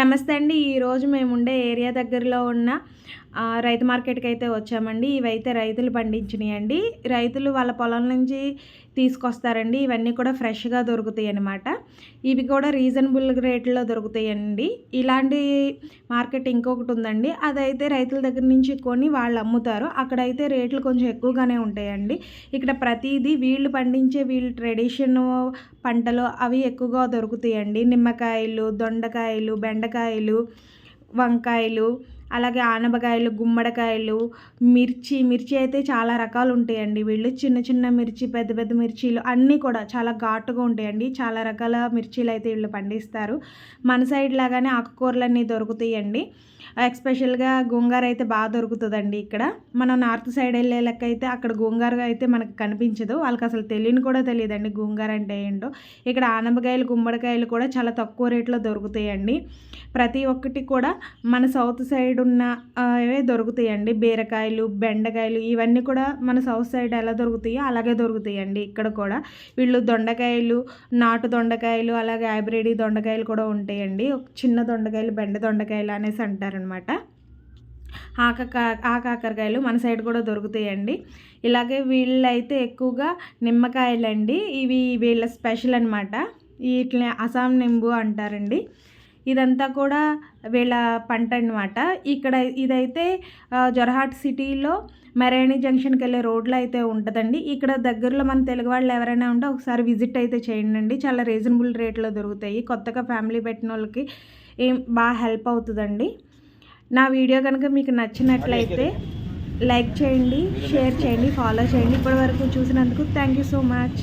నమస్తే అండి. ఈరోజు మేముండే ఏరియా దగ్గరలో ఉన్న రైతు మార్కెట్‌కి అయితే వచ్చామండి. ఇవైతే రైతులు పండించినయండి. రైతులు వాళ్ళ పొలం నుంచి తీసుకొస్తారండి. ఇవన్నీ కూడా ఫ్రెష్‌గా దొరుకుతాయన్నమాట. ఇవి కూడా రీజనబుల్ రేట్‌లో దొరుకుతాయండి. ఇలాంటి మార్కెట్ ఇంకొకటి ఉందండి. అదైతే రైతుల దగ్గర నుంచి కొని వాళ్ళు అమ్ముతారు. అక్కడైతే రేట్లు కొంచెం ఎక్కువగానే ఉంటాయండి. ఇక్కడ ప్రతీదీ వీళ్ళు పండించే వీళ్ళ ట్రెడిషన్ పంటలు అవి ఎక్కువగా దొరుకుతాయండి. నిమ్మకాయలు, దొండకాయలు, బెండకాయలు, వంకాయలు, అలాగే ఆనపకాయలు, గుమ్మడికాయలు, మిర్చి అయితే చాలా రకాలు ఉంటాయండి. వీళ్ళు చిన్న చిన్న మిర్చి, పెద్ద పెద్ద మిర్చీలు అన్నీ కూడా చాలా ఘాటుగా ఉంటాయండి. చాలా రకాల మిర్చీలు అయితే వీళ్ళు పండిస్తారు. మన సైడ్ లాగానే ఆకుకూరలన్నీ దొరుకుతాయండి. ఎస్పెషల్‌గా గోంగూర అయితే బాగా దొరుకుతుందండి ఇక్కడ. మనం నార్త్ సైడ్ వెళ్ళే లెక్కయితే అక్కడ గోంగూర అయితే మనకు కనిపించదు. వాళ్ళకి అసలు తెలియని కూడా తెలియదండి గోంగూర అంటే ఏంటో. ఇక్కడ ఆనపకాయలు, గుమ్మడికాయలు కూడా చాలా తక్కువ రేట్లో దొరుకుతాయండి. ప్రతి ఒక్కటి కూడా మన సౌత్ సైడ్ ఉన్న అవే దొరుకుతాయండి. బీరకాయలు, బెండకాయలు ఇవన్నీ కూడా మన సౌత్ సైడ్ ఎలా దొరుకుతాయో అలాగే దొరుకుతాయండి ఇక్కడ కూడా. వీళ్ళు దొండకాయలు, నాటు దొండకాయలు, అలాగే హైబ్రిడ్ దొండకాయలు కూడా ఉంటాయండి. చిన్న దొండకాయలు, బెండ దొండకాయలు అనేసి అంటారనమాట. ఆకాకరకాయలు మన సైడ్ కూడా దొరుకుతాయండి. ఇలాగే వీళ్ళైతే ఎక్కువగా నిమ్మకాయలండి. ఇవి వీళ్ళ స్పెషల్ అనమాట. వీటిని అస్సాం నింబు అంటారండి. ఇదంతా కూడా వీళ్ళ పంట అనమాట. ఇక్కడ ఇదైతే జొరహాట్ సిటీలో మెరైనీ జంక్షన్కి వెళ్ళే రోడ్లో అయితే ఉంటుందండి. ఇక్కడ దగ్గరలో మన తెలుగు వాళ్ళు ఎవరైనా ఉంటే ఒకసారి విజిట్ అయితే చేయండి. చాలా రీజనబుల్ రేట్లో దొరుకుతాయి. కొత్తగా ఫ్యామిలీ పెట్టిన వాళ్ళకి బాగా హెల్ప్ అవుతుందండి. నా వీడియో కనుక మీకు నచ్చినట్లయితే లైక్ చేయండి, షేర్ చేయండి, ఫాలో చేయండి. ఇప్పటివరకు చూసినందుకు థ్యాంక్ యూ సో మచ్.